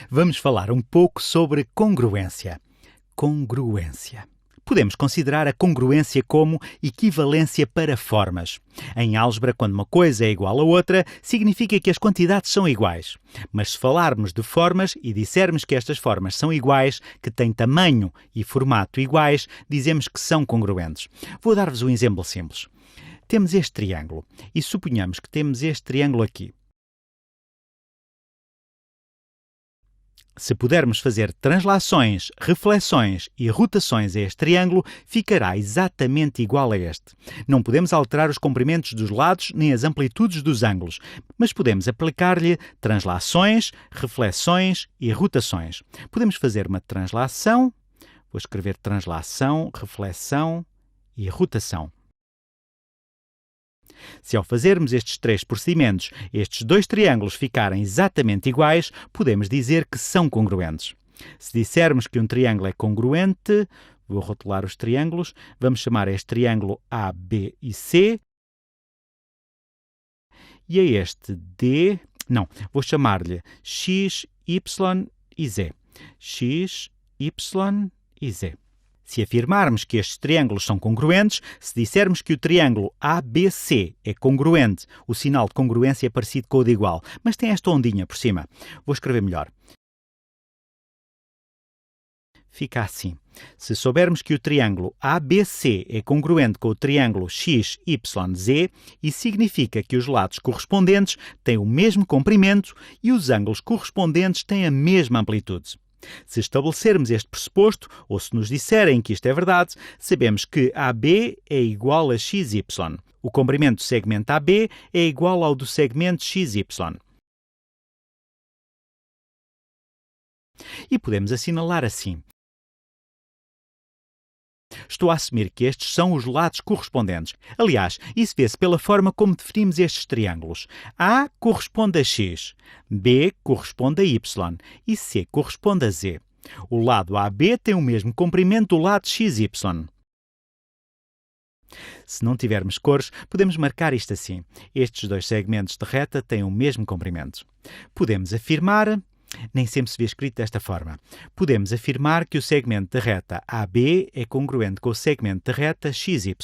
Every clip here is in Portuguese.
Vamos falar um pouco sobre congruência. Congruência. Podemos considerar a congruência como equivalência para formas. Em álgebra, quando uma coisa é igual a outra, significa que as quantidades são iguais. Mas se falarmos de formas e dissermos que estas formas são iguais, que têm tamanho e formato iguais, dizemos que são congruentes. Vou dar-vos um exemplo simples. Temos este triângulo e suponhamos que temos este triângulo aqui. Se pudermos fazer translações, reflexões e rotações a este triângulo, ficará exatamente igual a este. Não podemos alterar os comprimentos dos lados nem as amplitudes dos ângulos, mas podemos aplicar-lhe translações, reflexões e rotações. Podemos fazer uma translação, vou escrever translação, reflexão e rotação. Se ao fazermos estes três procedimentos, estes dois triângulos ficarem exatamente iguais, podemos dizer que são congruentes. Se dissermos que um triângulo é congruente, vou rotular os triângulos, vamos chamar este triângulo A, B e C. E a este D, não, vou chamar-lhe X, Y e Z. X, Y e Z. Se afirmarmos que estes triângulos são congruentes, se dissermos que o triângulo ABC é congruente, o sinal de congruência é parecido com o de igual, mas tem esta ondinha por cima. Vou escrever melhor. Fica assim. Se soubermos que o triângulo ABC é congruente com o triângulo XYZ, isso significa que os lados correspondentes têm o mesmo comprimento e os ângulos correspondentes têm a mesma amplitude. Se estabelecermos este pressuposto, ou se nos disserem que isto é verdade, sabemos que AB é igual a XY. O comprimento do segmento AB é igual ao do segmento XY. E podemos assinalar assim. Estou a assumir que estes são os lados correspondentes. Aliás, isso vê-se pela forma como definimos estes triângulos. A corresponde a X, B corresponde a Y e C corresponde a Z. O lado AB tem o mesmo comprimento do lado XY. Se não tivermos cores, podemos marcar isto assim. Estes dois segmentos de reta têm o mesmo comprimento. Podemos afirmar... Nem sempre se vê escrito desta forma. Podemos afirmar que o segmento da reta AB é congruente com o segmento da reta XY.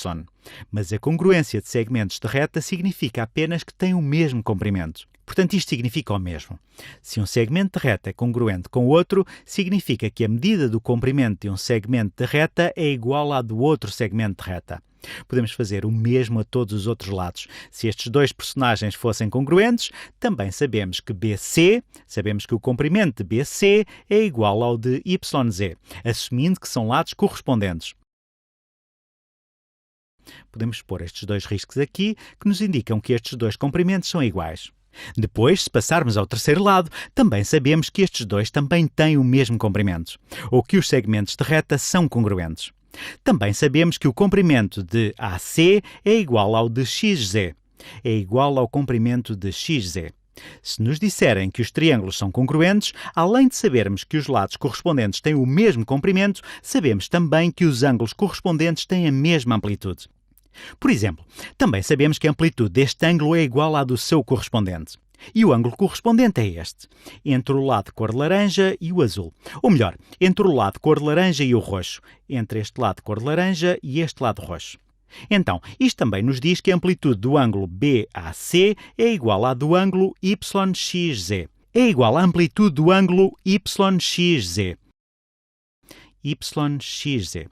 Mas a congruência de segmentos de reta significa apenas que têm o mesmo comprimento. Portanto, isto significa o mesmo. Se um segmento de reta é congruente com o outro, significa que a medida do comprimento de um segmento de reta é igual à do outro segmento de reta. Podemos fazer o mesmo a todos os outros lados. Se estes dois personagens fossem congruentes, também sabemos que BC, sabemos que o comprimento de BC é igual ao de YZ, assumindo que são lados correspondentes. Podemos pôr estes dois riscos aqui, que nos indicam que estes dois comprimentos são iguais. Depois, se passarmos ao terceiro lado, também sabemos que estes dois também têm o mesmo comprimento, ou que os segmentos de reta são congruentes. Também sabemos que o comprimento de AC é igual ao de XZ, é igual ao comprimento de XZ. Se nos disserem que os triângulos são congruentes, além de sabermos que os lados correspondentes têm o mesmo comprimento, sabemos também que os ângulos correspondentes têm a mesma amplitude. Por exemplo, também sabemos que a amplitude deste ângulo é igual à do seu correspondente. E o ângulo correspondente é este, entre o lado cor laranja e o azul. Ou melhor, entre o lado cor laranja e o roxo, entre este lado cor laranja e este lado roxo. Então, isto também nos diz que a amplitude do ângulo BAC é igual à do ângulo YXZ. É igual à amplitude do ângulo YXZ. YXZ.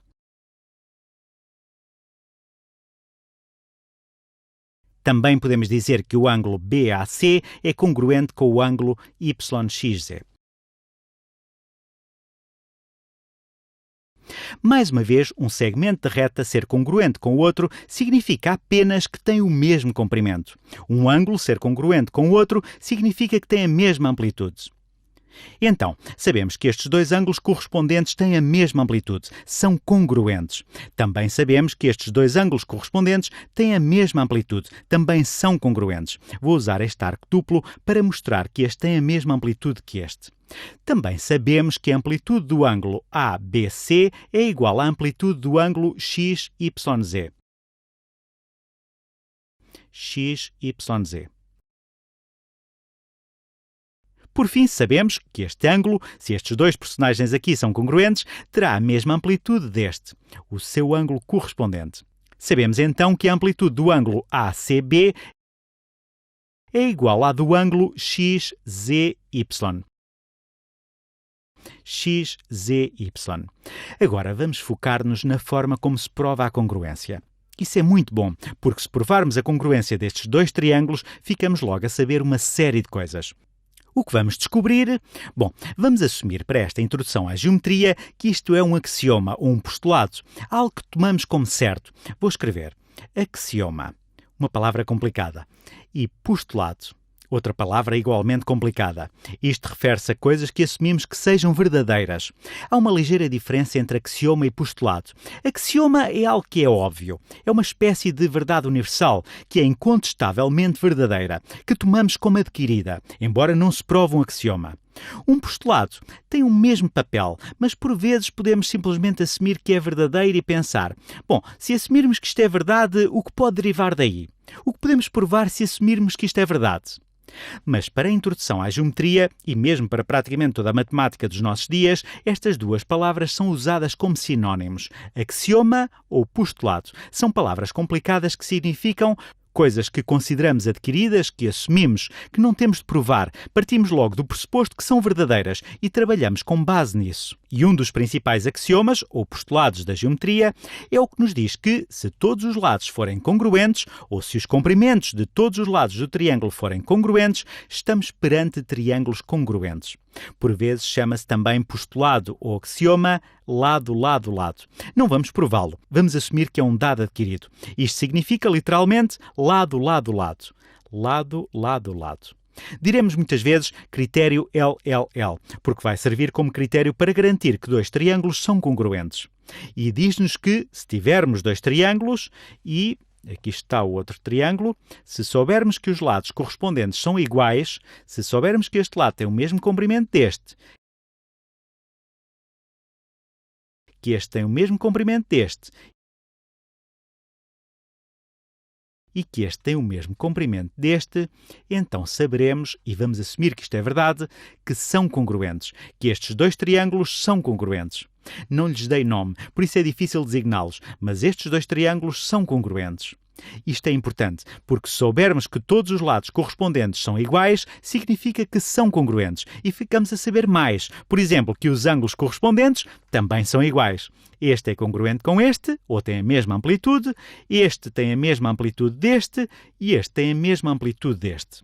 Também podemos dizer que o ângulo BAC é congruente com o ângulo YXZ. Mais uma vez, um segmento de reta ser congruente com o outro significa apenas que tem o mesmo comprimento. Um ângulo ser congruente com o outro significa que tem a mesma amplitude. Então, sabemos que estes dois ângulos correspondentes têm a mesma amplitude, são congruentes. Também sabemos que estes dois ângulos correspondentes têm a mesma amplitude, também são congruentes. Vou usar este arco duplo para mostrar que este tem a mesma amplitude que este. Também sabemos que a amplitude do ângulo ABC é igual à amplitude do ângulo XYZ. XYZ. Por fim, sabemos que este ângulo, se estes dois personagens aqui são congruentes, terá a mesma amplitude deste, o seu ângulo correspondente. Sabemos então que a amplitude do ângulo ACB é igual à do ângulo XZY. XZY. Agora vamos focar-nos na forma como se prova a congruência. Isso é muito bom, porque se provarmos a congruência destes dois triângulos, ficamos logo a saber uma série de coisas. O que vamos descobrir? Bom, vamos assumir para esta introdução à geometria que isto é um axioma ou um postulado, algo que tomamos como certo. Vou escrever axioma, uma palavra complicada, e postulado, outra palavra igualmente complicada. Isto refere-se a coisas que assumimos que sejam verdadeiras. Há uma ligeira diferença entre axioma e postulado. Axioma é algo que é óbvio. É uma espécie de verdade universal, que é incontestavelmente verdadeira, que tomamos como adquirida, embora não se prove um axioma. Um postulado tem o mesmo papel, mas por vezes podemos simplesmente assumir que é verdadeiro e pensar: bom, se assumirmos que isto é verdade, o que pode derivar daí? O que podemos provar se assumirmos que isto é verdade? Mas para a introdução à geometria, e mesmo para praticamente toda a matemática dos nossos dias, estas duas palavras são usadas como sinónimos. Axioma ou postulado são palavras complicadas que significam coisas que consideramos adquiridas, que assumimos, que não temos de provar. Partimos logo do pressuposto que são verdadeiras e trabalhamos com base nisso. E um dos principais axiomas, ou postulados da geometria, é o que nos diz que, se todos os lados forem congruentes, ou se os comprimentos de todos os lados do triângulo forem congruentes, estamos perante triângulos congruentes. Por vezes chama-se também postulado ou axioma lado, lado, lado. Não vamos prová-lo. Vamos assumir que é um dado adquirido. Isto significa, literalmente, lado, lado, lado. Lado, lado, lado. Diremos muitas vezes critério LLL, porque vai servir como critério para garantir que dois triângulos são congruentes. E diz-nos que, se tivermos dois triângulos e aqui está o outro triângulo, se soubermos que os lados correspondentes são iguais, se soubermos que este lado tem o mesmo comprimento deste, que este tem o mesmo comprimento deste e que este tem o mesmo comprimento deste, então saberemos, e vamos assumir que isto é verdade, que são congruentes, que estes dois triângulos são congruentes. Não lhes dei nome, por isso é difícil designá-los, mas estes dois triângulos são congruentes. Isto é importante, porque se soubermos que todos os lados correspondentes são iguais, significa que são congruentes e ficamos a saber mais. Por exemplo, que os ângulos correspondentes também são iguais. Este é congruente com este, ou tem a mesma amplitude, este tem a mesma amplitude deste e este tem a mesma amplitude deste.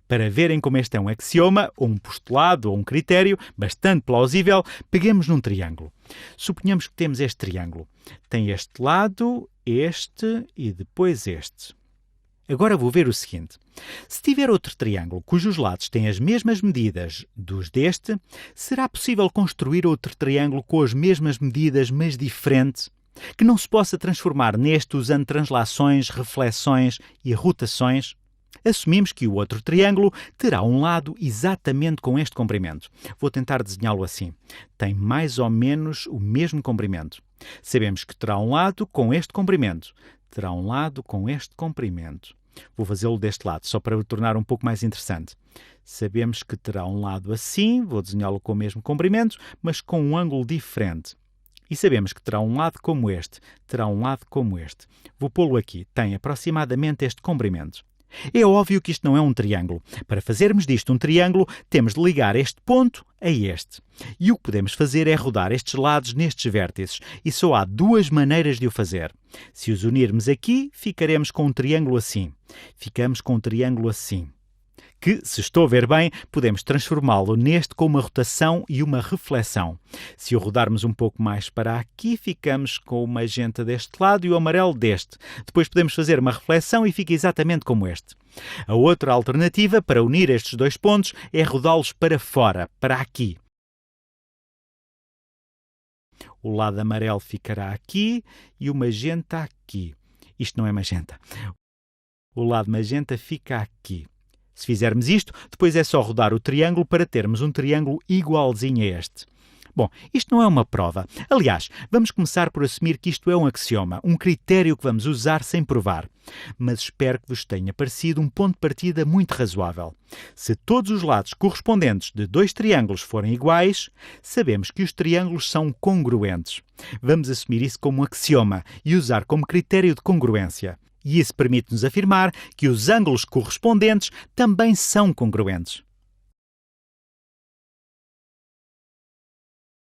Para verem como este é um axioma, ou um postulado, ou um critério bastante plausível, peguemos num triângulo. Suponhamos que temos este triângulo. Tem este lado, este e depois este. Agora vou ver o seguinte. Se tiver outro triângulo cujos lados têm as mesmas medidas dos deste, será possível construir outro triângulo com as mesmas medidas, mas diferente? Que não se possa transformar neste usando translações, reflexões e rotações? Assumimos que o outro triângulo terá um lado exatamente com este comprimento. Vou tentar desenhá-lo assim. Tem mais ou menos o mesmo comprimento. Sabemos que terá um lado com este comprimento. Terá um lado com este comprimento. Vou fazê-lo deste lado, só para o tornar um pouco mais interessante. Sabemos que terá um lado assim, vou desenhá-lo com o mesmo comprimento, mas com um ângulo diferente. E sabemos que terá um lado como este, terá um lado como este. Vou pô-lo aqui. Tem aproximadamente este comprimento. É óbvio que isto não é um triângulo. Para fazermos disto um triângulo, temos de ligar este ponto a este. E o que podemos fazer é rodar estes lados nestes vértices. E só há duas maneiras de o fazer. Se os unirmos aqui, ficaremos com um triângulo assim. Ficamos com um triângulo assim. Que, se estou a ver bem, podemos transformá-lo neste com uma rotação e uma reflexão. Se o rodarmos um pouco mais para aqui, ficamos com o magenta deste lado e o amarelo deste. Depois podemos fazer uma reflexão e fica exatamente como este. A outra alternativa para unir estes dois pontos é rodá-los para fora, para aqui. O lado amarelo ficará aqui e o magenta aqui. Isto não é magenta. O lado magenta fica aqui. Se fizermos isto, depois é só rodar o triângulo para termos um triângulo igualzinho a este. Bom, isto não é uma prova. Aliás, vamos começar por assumir que isto é um axioma, um critério que vamos usar sem provar. Mas espero que vos tenha parecido um ponto de partida muito razoável. Se todos os lados correspondentes de dois triângulos forem iguais, sabemos que os triângulos são congruentes. Vamos assumir isso como um axioma e usar como critério de congruência. E isso permite-nos afirmar que os ângulos correspondentes também são congruentes.